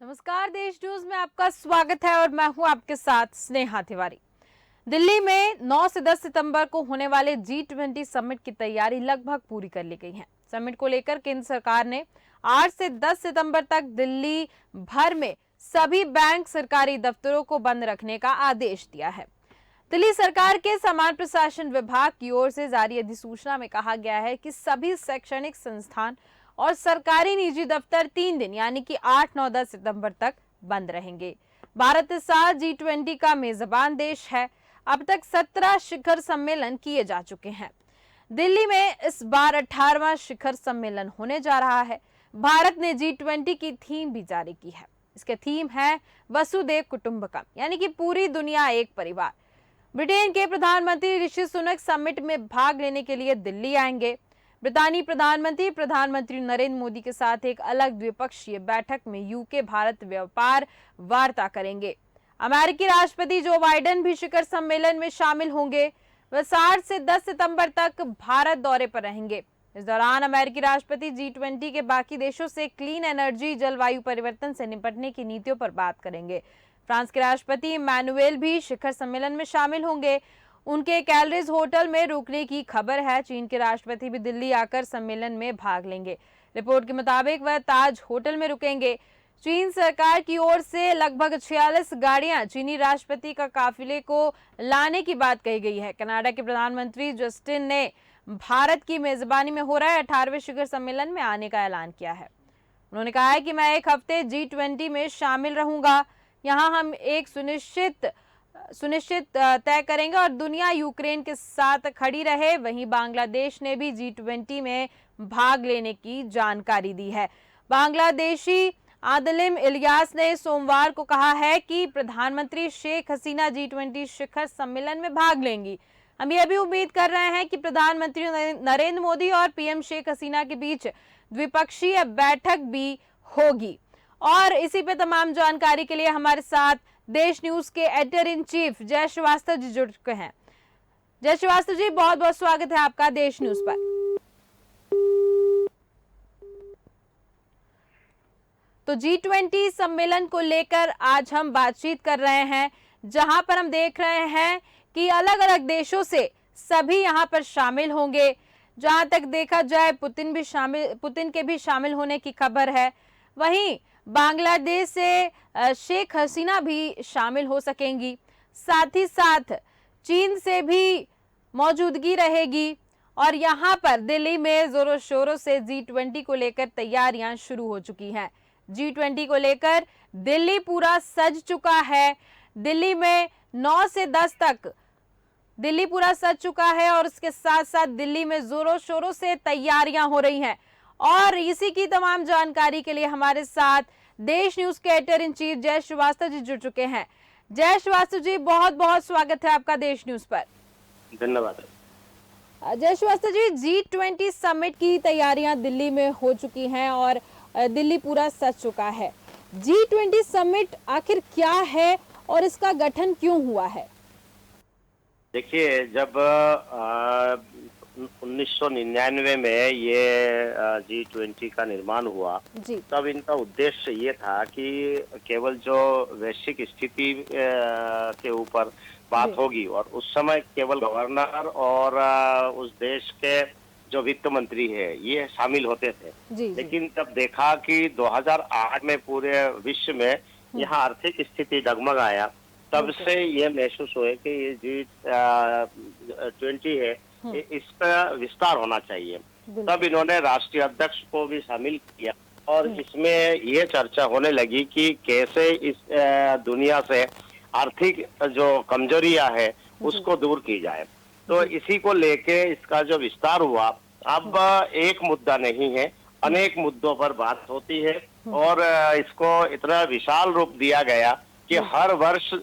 नमस्कार, देश न्यूज में आपका स्वागत है और मैं हूं आपके साथ स्नेहा तिवारी। दिल्ली में 9 से 10 सितंबर को होने वाले G20 समिट की तैयारी लगभग पूरी कर ली गई है। समिट को लेकर केंद्र सरकार ने 8 से 10 सितंबर तक दिल्ली भर में सभी बैंक, सरकारी दफ्तरों को बंद रखने का आदेश दिया है। दिल्ली सरकार के सामान्य प्रशासन विभाग की ओर से जारी अधिसूचना में कहा गया है कि सभी शैक्षणिक संस्थान और सरकारी निजी दफ्तर 3 दिन यानी कि 8, 9, 10 सितंबर तक बंद रहेंगे। भारत इस साल G20 का मेजबान देश है। अब तक 17 शिखर सम्मेलन किए जा चुके हैं। दिल्ली में इस बार 18वां शिखर सम्मेलन होने जा रहा है। भारत ने G20 की थीम भी जारी की है। इसके थीम है वसुधैव कुटुंबकम, यानी कि पूरी दुनिया एक परिवार। ब्रिटेन के प्रधानमंत्री ऋषि सुनक समिट में भाग लेने के लिए दिल्ली आएंगे। ब्रितानी प्रधानमंत्री नरेंद्र मोदी के साथ एक अलग द्विपक्षीय बैठक में यूके भारत व्यापार वार्ता करेंगे। अमेरिकी राष्ट्रपति जो बाइडेन भी शिखर सम्मेलन में शामिल होंगे। वह 8 से 10 सितंबर तक भारत दौरे पर रहेंगे। इस दौरान अमेरिकी राष्ट्रपति G20 के बाकी देशों से क्लीन एनर्जी, जलवायु परिवर्तन से निपटने की नीतियों पर बात करेंगे। फ्रांस के राष्ट्रपति इमैनुएल भी शिखर सम्मेलन में शामिल होंगे। उनके कैलरीज होटल में रुकने की खबर है। चीन के राष्ट्रपति भी दिल्ली आकर सम्मेलन में भाग लेंगे। रिपोर्ट के मुताबिक वह ताज होटल में रुकेंगे। चीन सरकार की ओर से लगभग 46 गाड़ियां चीनी राष्ट्रपति का काफिले को लाने की बात कही गई है। कनाडा के प्रधानमंत्री जस्टिन ने भारत की मेजबानी में हो रहे 18वें शिखर सम्मेलन में आने का ऐलान किया है। उन्होंने कहा है कि मैं एक हफ्ते G20 में शामिल रहूंगा। यहाँ हम एक सुनिश्चित तय करेंगे और दुनिया यूक्रेन के साथ खड़ी रहे। वहीं बांग्लादेश ने भी G20 में भाग लेने की जानकारी दी है। बांग्लादेशी आदिलिम इलियास ने सोमवार को कहा है कि प्रधानमंत्री शेख हसीना G20 शिखर सम्मेलन में भाग लेंगी। हम ये भी उम्मीद कर रहे हैं कि प्रधानमंत्री नरेंद्र मोदी और पीएम शेख हसीना के बीच द्विपक्षीय बैठक भी होगी। और इसी पे तमाम जानकारी के लिए हमारे साथ देश न्यूज के एडिटर इन चीफ जय श्रीवास्तव जी जुड़ चुके हैं। जय श्रीवास्तव जी, बहुत बहुत स्वागत है आपका देश न्यूज पर। तो G20 सम्मेलन को लेकर आज हम बातचीत कर रहे हैं, जहां पर हम देख रहे हैं कि अलग अलग देशों से सभी यहां पर शामिल होंगे। जहां तक देखा जाए पुतिन के भी शामिल होने की खबर है। वहीं बांग्लादेश से शेख हसीना भी शामिल हो सकेंगी। साथ ही साथ चीन से भी मौजूदगी रहेगी। और यहाँ पर दिल्ली में जोरों शोरों से G20 को लेकर तैयारियां शुरू हो चुकी हैं। G20 को लेकर दिल्ली पूरा सज चुका है। दिल्ली में 9 से 10 तक दिल्ली पूरा सज चुका है और उसके साथ साथ दिल्ली में जोरों शोरों से तैयारियां हो रही हैं। और इसी की तमाम जानकारी के लिए हमारे साथ देश न्यूज के एडिटर इन चीफ जय श्रीवास्तव जी जुड़ चुके हैं। जय श्रीवास्तव जी, बहुत बहुत स्वागत है आपका देश न्यूज पर। धन्यवाद। जय श्रीवास्तव जी, G20 समिट की तैयारियां दिल्ली में हो चुकी हैं और दिल्ली पूरा सज चुका है। G20 समिट आखिर क्या है और इसका गठन क्यों हुआ है? देखिए, जब 1999 में ये G20 का निर्माण हुआ, तब इनका उद्देश्य ये था कि केवल जो वैश्विक स्थिति के ऊपर बात होगी और उस समय केवल गवर्नर और उस देश के जो वित्त मंत्री है ये शामिल होते थे। लेकिन तब देखा कि 2008 में पूरे विश्व में यहाँ आर्थिक स्थिति डगमगाया, तब से ये महसूस हुए कि ये G20 है इसका विस्तार होना चाहिए। तब इन्होंने राष्ट्रीय अध्यक्ष को भी शामिल किया और इसमें ये चर्चा होने लगी कि कैसे इस दुनिया से आर्थिक जो कमजोरियां है उसको दूर की जाए। तो इसी को लेके इसका जो विस्तार हुआ, अब एक मुद्दा नहीं है, अनेक मुद्दों पर बात होती है और इसको इतना विशाल रूप दिया गया कि हर वर्ष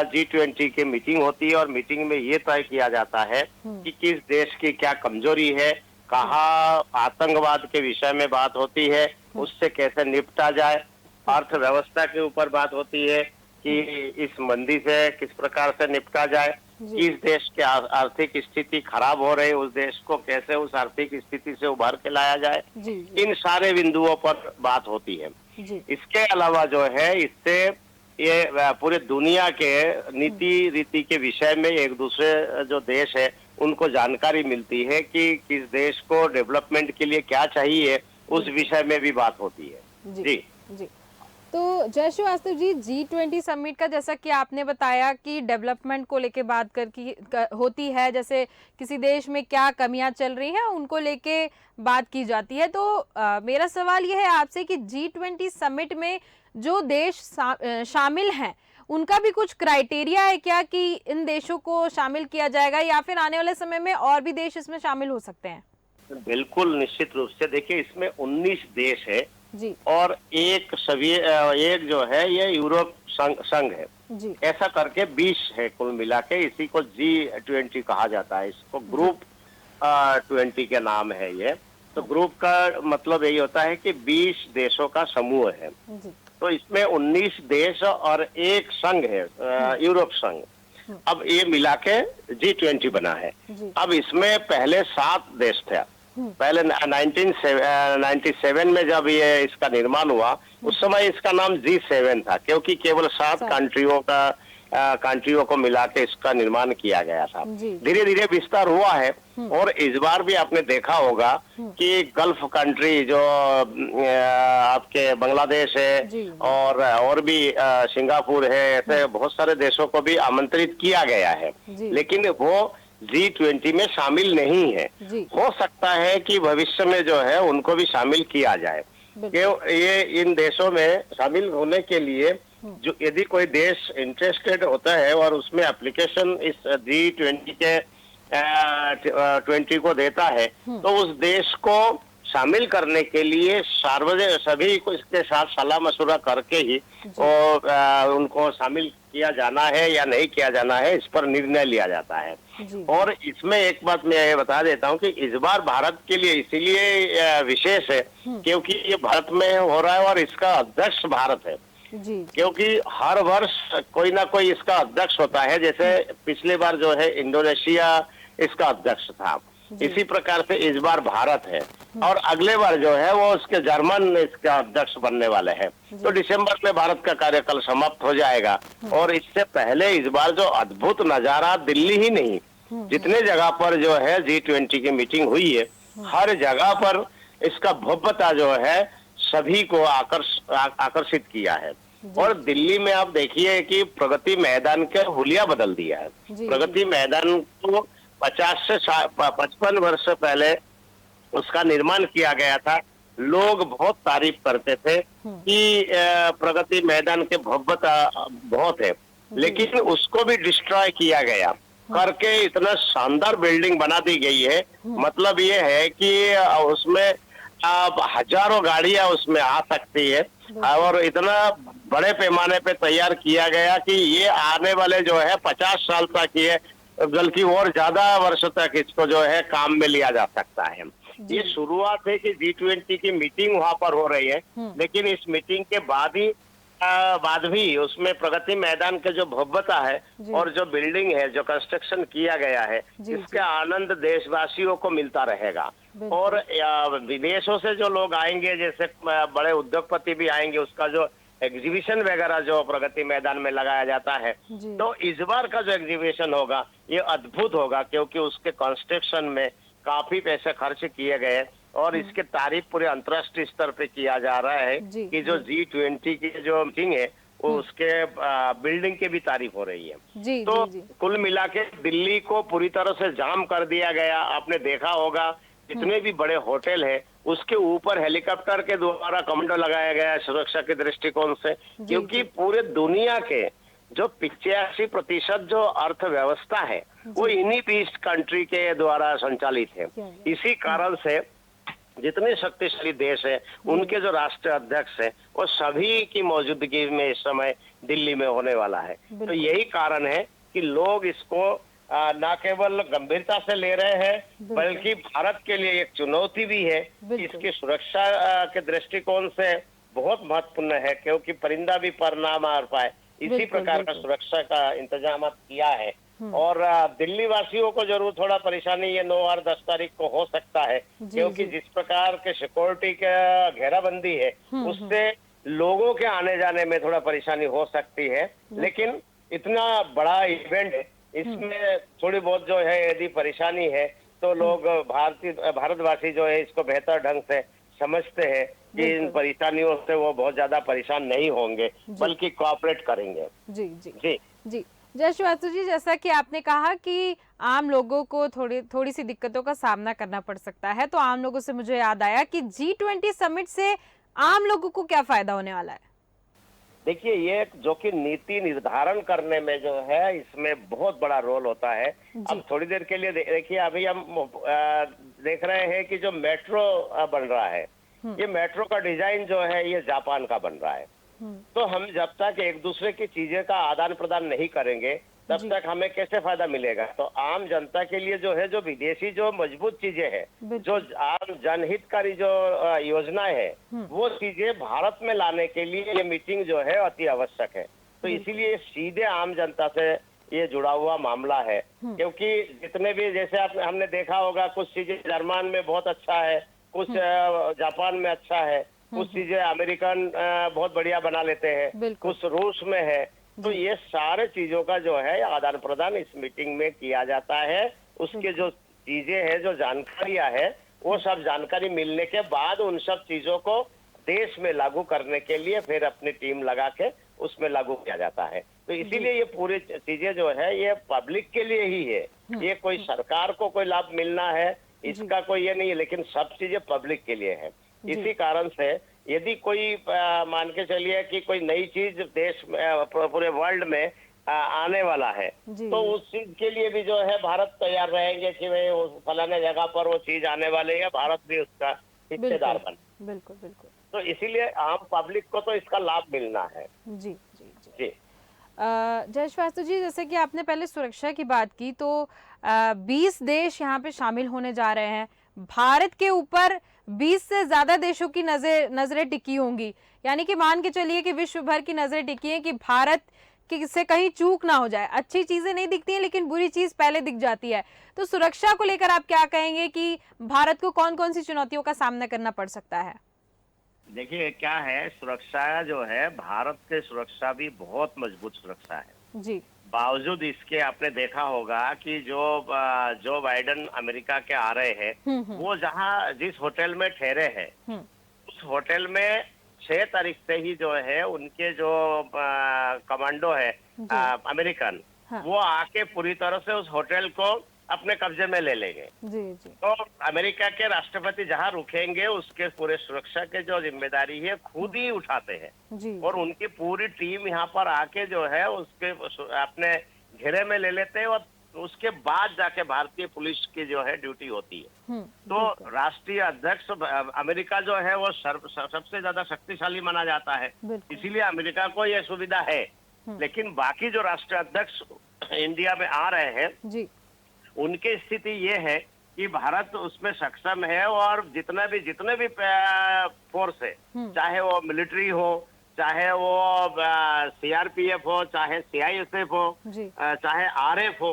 G20 की मीटिंग होती है और मीटिंग में ये तय किया जाता है कि किस देश की क्या कमजोरी है, कहाँ आतंकवाद के विषय में बात होती है, उससे कैसे निपटा जाए, अर्थव्यवस्था के ऊपर बात होती है कि इस मंदी से किस प्रकार से निपटा जाए, किस देश की आर्थिक स्थिति खराब हो रही है उस देश को कैसे उस आर्थिक स्थिति से उभार के लाया जाए। इन सारे बिंदुओं पर बात होती है। इसके अलावा जो है इससे ये पूरे दुनिया के नीति रीति के विषय में एक दूसरे जो देश है उनको जानकारी मिलती है कि किस देश को डेवलपमेंट के लिए क्या चाहिए, उस विषय में भी बात होती है। जी जी। तो जय श्रीवास्तव जी, G20 समिट का जैसा कि आपने बताया कि डेवलपमेंट को लेके बात होती है, जैसे किसी देश में क्या कमियां चल रही हैं उनको लेके बात की जाती है। तो मेरा सवाल यह है आपसे कि G20 समिट में जो देश शामिल हैं उनका भी कुछ क्राइटेरिया है क्या कि इन देशों को शामिल किया जाएगा, या फिर आने वाले समय में और भी देश इसमें शामिल हो सकते हैं? बिल्कुल, निश्चित रूप से। देखिए, इसमें 19 देश है जी। और एक जो है ये यूरोप संघ है जी। ऐसा करके 20 है कुल मिला के। इसी को G20 कहा जाता है। इसको ग्रुप 20 के नाम है ये। तो ग्रुप का मतलब यही होता है कि 20 देशों का समूह है जी। तो इसमें 19 देश और एक संघ है, यूरोप संघ। अब ये मिला के G20 बना है। अब इसमें पहले 7 देश थे। पहले 1997 में जब ये इसका निर्माण हुआ उस समय इसका नाम G7 था, क्योंकि केवल 7 कंट्रियों को मिला के इसका निर्माण किया गया था। धीरे धीरे विस्तार हुआ है और इस बार भी आपने देखा होगा कि गल्फ कंट्री जो आपके बांग्लादेश है और भी सिंगापुर है, ऐसे बहुत सारे देशों को भी आमंत्रित किया गया है, लेकिन वो G20 में शामिल नहीं है। हो सकता है कि भविष्य में जो है उनको भी शामिल किया जाए। क्यों ये इन देशों में शामिल होने के लिए जो यदि कोई देश इंटरेस्टेड होता है और उसमें एप्लीकेशन इस G20 के 20 को देता है तो उस देश को शामिल करने के लिए सभी को इसके साथ सलाह मशवरा करके ही उनको शामिल किया जाना है या नहीं किया जाना है, इस पर निर्णय लिया जाता है। और इसमें एक बात मैं ये बता देता हूँ कि इस बार भारत के लिए इसीलिए विशेष है क्योंकि ये भारत में हो रहा है और इसका अध्यक्ष भारत है क्योंकि हर वर्ष कोई ना कोई इसका अध्यक्ष होता है। जैसे पिछली बार जो है इंडोनेशिया इसका अध्यक्ष था, इसी प्रकार से इस बार भारत है और अगले बार जो है वो उसके जर्मन इसका अध्यक्ष बनने वाले हैं। तो दिसंबर में भारत का कार्यकाल समाप्त हो जाएगा और इससे पहले इस बार जो अद्भुत नजारा, दिल्ली ही नहीं जितने जगह पर जो है G20 की मीटिंग हुई है हर जगह पर इसका भव्यता जो है सभी को आकर्षित किया है। और दिल्ली में आप देखिए कि प्रगति मैदान के हुलिया बदल दिया है। प्रगति मैदान को 50 से 55 वर्ष पहले उसका निर्माण किया गया था। लोग बहुत तारीफ करते थे कि प्रगति मैदान के भव्यता बहुत है, लेकिन उसको भी डिस्ट्रॉय किया गया करके इतना शानदार बिल्डिंग बना दी गई है। मतलब ये है कि उसमें हजारों गाड़ियां उसमें आ सकती है और इतना बड़े पैमाने पे तैयार किया गया कि ये आने वाले जो है 50 साल तक ये बल्कि और ज्यादा वर्ष तक इसको जो है काम में लिया जा सकता है। ये शुरुआत है कि G20 की मीटिंग वहां पर हो रही है, लेकिन इस मीटिंग के बाद भी उसमें प्रगति मैदान के जो भव्यता है और जो बिल्डिंग है, जो कंस्ट्रक्शन किया गया है, इसका आनंद देशवासियों को मिलता रहेगा। और विदेशों से जो लोग आएंगे, जैसे बड़े उद्योगपति भी आएंगे, उसका जो एग्जीबिशन वगैरह जो प्रगति मैदान में लगाया जाता है, तो इस बार का जो एग्जीबिशन होगा ये अद्भुत होगा क्योंकि उसके कंस्ट्रक्शन में काफी पैसे खर्च किए गए और इसके तारीफ पूरे अंतर्राष्ट्रीय स्तर पे किया जा रहा है कि जो G20 की जो मीटिंग है वो उसके बिल्डिंग की भी तारीफ हो रही है। तो कुल मिला के दिल्ली को पूरी तरह से जाम कर दिया गया। आपने देखा होगा जितने भी बड़े होटल है उसके ऊपर हेलीकॉप्टर के द्वारा कमांडो लगाया गया है सुरक्षा के दृष्टिकोण से, क्योंकि पूरे दुनिया के जो 85% जो अर्थव्यवस्था है वो इन्हीं 20 कंट्री के द्वारा संचालित है। इसी कारण से जितने शक्तिशाली देश है उनके जो राष्ट्रीय अध्यक्ष है वो सभी की मौजूदगी में इस समय दिल्ली में होने वाला है। तो यही कारण है कि लोग इसको न केवल गंभीरता से ले रहे हैं बल्कि भारत के लिए एक चुनौती भी है। इसकी सुरक्षा के दृष्टिकोण से बहुत महत्वपूर्ण है क्योंकि परिंदा भी पर ना मार पाए, इसी प्रकार का सुरक्षा का इंतजाम किया है। और दिल्ली वासियों को जरूर थोड़ा परेशानी ये 9 और 10 तारीख को हो सकता है क्योंकि जिस प्रकार के सिक्योरिटी का घेराबंदी है उससे लोगों के आने जाने में थोड़ा परेशानी हो सकती है, लेकिन इतना बड़ा इवेंट है, इसमें थोड़ी बहुत जो है यदि परेशानी है तो लोग भारतवासी जो है इसको बेहतर ढंग से समझते हैं कि इन परेशानियों से वो बहुत ज्यादा परेशान नहीं होंगे, बल्कि कोऑपरेट करेंगे। जी जी जी जी। जय श्रीवास्तव जी, जैसा कि आपने कहा कि आम लोगों को थोड़ी सी दिक्कतों का सामना करना पड़ सकता है, तो आम लोगों से मुझे याद आया कि G20 समिट से आम लोगों को क्या फायदा होने वाला है? देखिए, ये जो कि नीति निर्धारण करने में जो है इसमें बहुत बड़ा रोल होता है। अब थोड़ी देर के लिए देखिए, अभी हम देख रहे हैं कि जो मेट्रो बन रहा है, ये मेट्रो का डिजाइन जो है ये जापान का बन रहा है। तो हम जब तक एक दूसरे की चीजें का आदान प्रदान नहीं करेंगे तब तक हमें कैसे फायदा मिलेगा। तो आम जनता के लिए जो है, जो विदेशी जो मजबूत चीजें हैं, जो आम जनहितकारी जो योजनाएं है, वो चीजें भारत में लाने के लिए ये मीटिंग जो है अति आवश्यक है। तो इसीलिए सीधे आम जनता से ये जुड़ा हुआ मामला है, क्योंकि जितने भी जैसे हमने देखा होगा, कुछ चीजें जर्मन में बहुत अच्छा है, कुछ जापान में अच्छा है, कुछ चीजें अमेरिकन बहुत बढ़िया बना लेते हैं, कुछ रूस में है। तो ये सारे चीजों का जो है आदान प्रदान इस मीटिंग में किया जाता है। उसके जो चीजें हैं, जो जानकारियां है, वो सब जानकारी मिलने के बाद उन सब चीजों को देश में लागू करने के लिए फिर अपनी टीम लगा के उसमें लागू किया जाता है। तो इसीलिए ये पूरी चीजें जो है ये पब्लिक के लिए ही है, ये कोई सरकार को कोई लाभ मिलना है इसका कोई ये नहीं है, लेकिन सब चीजें पब्लिक के लिए है। इसी कारण से यदि कोई मान के चलिए कि कोई नई चीज देश में पूरे वर्ल्ड में आने वाला है, तो उस चीज के लिए भी जो है भारत तैयार रहेंगे कि भाई फलाने जगह पर वो चीज आने वाली है, भारत भी उसका हिस्सेदार बने। बिल्कुल बिल्कुल। तो इसीलिए आम पब्लिक को तो इसका लाभ मिलना है। जी जी जी। जय श्रीवास्तव जी, जैसे कि आपने पहले सुरक्षा की बात की, तो 20 देश यहाँ पे शामिल होने जा रहे हैं। भारत के ऊपर 20 से ज्यादा देशों की नजरें टिकी होंगी, यानी कि मान के चलिए कि विश्व भर की नजरें टिकी हैं कि भारत से कहीं चूक ना हो जाए। अच्छी चीजें नहीं दिखती हैं, लेकिन बुरी चीज पहले दिख जाती है। तो सुरक्षा को लेकर आप क्या कहेंगे कि भारत को कौन कौन सी चुनौतियों का सामना करना पड़ सकता है? देखिए, क्या है, सुरक्षा जो है, भारत की सुरक्षा भी बहुत मजबूत सुरक्षा है जी। बावजूद इसके आपने देखा होगा कि जो बाइडेन अमेरिका के आ रहे हैं, वो जिस होटल में ठहरे हैं, उस होटल में 6 तारीख से ही जो है उनके जो कमांडो है अमेरिकन, वो आके पूरी तरह से उस होटल को अपने कब्जे में ले लेंगे। जी जी। तो अमेरिका के राष्ट्रपति जहां रुकेंगे उसके पूरे सुरक्षा के जो जिम्मेदारी है खुद ही उठाते हैं जी। और उनकी पूरी टीम यहाँ पर आके जो है उसके अपने घेरे में ले लेते हैं और उसके बाद जाके भारतीय पुलिस की जो है ड्यूटी होती है। तो राष्ट्रीय अध्यक्ष अमेरिका जो है वो सबसे ज्यादा शक्तिशाली माना जाता है, इसीलिए अमेरिका को यह सुविधा है। लेकिन बाकी जो राष्ट्रीय अध्यक्ष इंडिया में आ रहे हैं जी, उनकी स्थिति ये है कि भारत उसमें सक्षम है और जितने भी फोर्स है, चाहे वो मिलिट्री हो, चाहे वो सीआरपीएफ हो, चाहे सीआईएसएफ हो, चाहे आरएफ हो,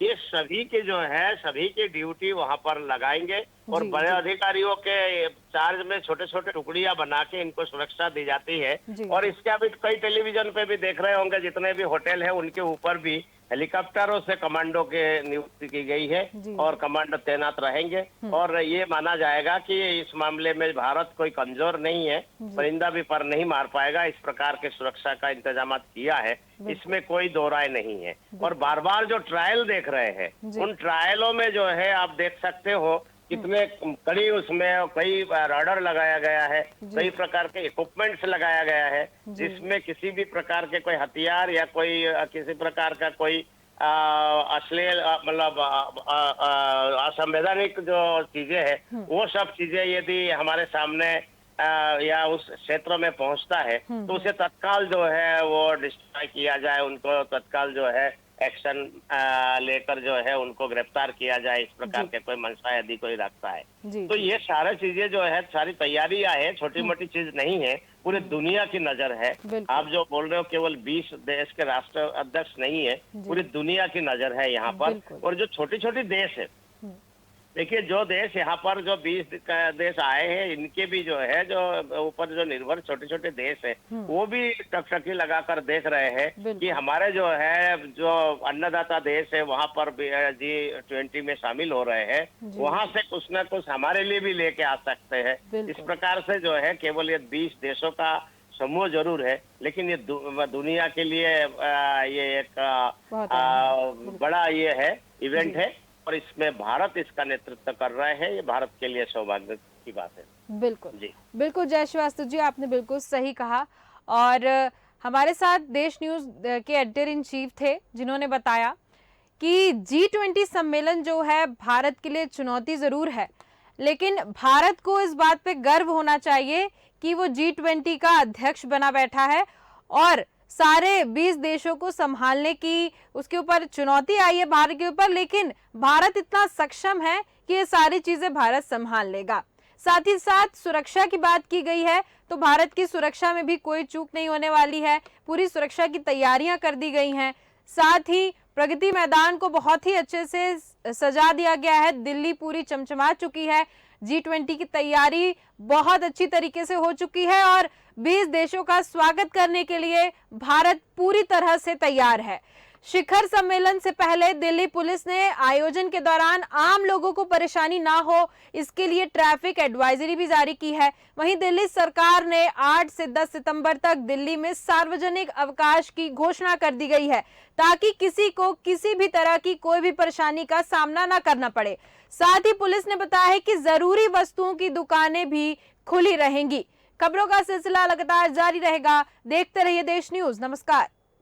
ये सभी के जो है सभी की ड्यूटी वहां पर लगाएंगे और बड़े अधिकारियों के चार्ज में छोटे छोटे टुकड़ियां बना के इनको सुरक्षा दी जाती है। और इसके अभी कई टेलीविजन पे भी देख रहे होंगे, जितने भी होटल है उनके ऊपर भी हेलीकॉप्टरों से कमांडो के नियुक्ति की गई है और कमांडो तैनात रहेंगे। और ये माना जाएगा कि इस मामले में भारत कोई कमजोर नहीं है, परिंदा भी पर नहीं मार पाएगा, इस प्रकार के सुरक्षा का इंतजाम किया है, इसमें कोई दो राय नहीं है। और बार बार जो ट्रायल देख रहे हैं, उन ट्रायलों में जो है आप देख सकते हो कितने कड़ी उसमें कई राडार लगाया गया है, कई प्रकार के इक्विपमेंट्स लगाया गया है, जिसमें किसी भी प्रकार के कोई हथियार या कोई किसी प्रकार का कोई अश्लील मतलब असंवैधानिक जो चीजें हैं, वो सब चीजें यदि हमारे सामने या उस क्षेत्र में पहुंचता है तो उसे तत्काल जो है वो डिस्ट्रॉय किया जाए, उनको तत्काल जो है एक्शन लेकर जो है उनको गिरफ्तार किया जाए, इस प्रकार के कोई मंशा यदि कोई रखता है। तो ये सारी चीजें जो है, सारी तैयारियां है, छोटी मोटी चीज नहीं है, पूरी दुनिया की नजर है। आप जो बोल रहे हो केवल 20 देश के राष्ट्र अध्यक्ष नहीं है, पूरी दुनिया की नजर है यहाँ पर। और जो छोटी छोटी देश है देखिए, जो देश यहाँ पर जो 20 देश आए हैं, इनके भी जो है जो ऊपर जो निर्भर छोटे छोटे देश है, वो भी टकटकी लगाकर देख रहे हैं कि हमारे जो है जो अन्नदाता देश है वहाँ पर भी G20 में शामिल हो रहे हैं, वहाँ से कुछ न कुछ हमारे लिए भी लेके आ सकते हैं। इस प्रकार से जो है केवल ये 20 देशों का समूह जरूर है, लेकिन ये दुनिया के लिए ये एक बड़ा ये है इवेंट है, और इसमें भारत इसका नेतृत्व कर रहे हैं। ये भारत के लिए सौभाग्य की बात है। बिल्कुल जी, बिल्कुल जय श्रीवास्तव जी, आपने बिल्कुल सही कहा। और हमारे साथ देश न्यूज के एडिटर इन चीफ थे, जिन्होंने बताया कि G20 सम्मेलन जो है भारत के लिए चुनौती जरूर है, लेकिन भारत को इस बात पे गर्व होना चाहिए कि वो G20 का अध्यक्ष बना बैठा है और सारे 20 देशों को संभालने की उसके ऊपर चुनौती आई है भारत के ऊपर, लेकिन भारत इतना सक्षम है कि ये सारी चीजें भारत संभाल लेगा। साथ ही साथ सुरक्षा की बात की गई है, तो भारत की सुरक्षा में भी कोई चूक नहीं होने वाली है। पूरी सुरक्षा की तैयारियां कर दी गई हैं। साथ ही प्रगति मैदान को बहुत ही अच्छे से सजा दिया गया है। दिल्ली पूरी चमचमा चुकी है। G20 की तैयारी बहुत अच्छी तरीके से हो चुकी है और 20 देशों का स्वागत करने के लिए भारत पूरी तरह से तैयार है। शिखर सम्मेलन से पहले दिल्ली पुलिस ने आयोजन के दौरान आम लोगों को परेशानी ना हो, इसके लिए ट्रैफिक एडवाइजरी भी जारी की है। वहीं दिल्ली सरकार ने 8 से 10 सितंबर तक दिल्ली में सार्वजनिक अवकाश की घोषणा कर दी गई है, ताकि किसी को किसी भी तरह की कोई भी परेशानी का सामना ना करना पड़े। साथ ही पुलिस ने बताया है कि जरूरी वस्तुओं की दुकानें भी खुली रहेंगी। खबरों का सिलसिला लगातार जारी रहेगा। देखते रहिए देश न्यूज। नमस्कार।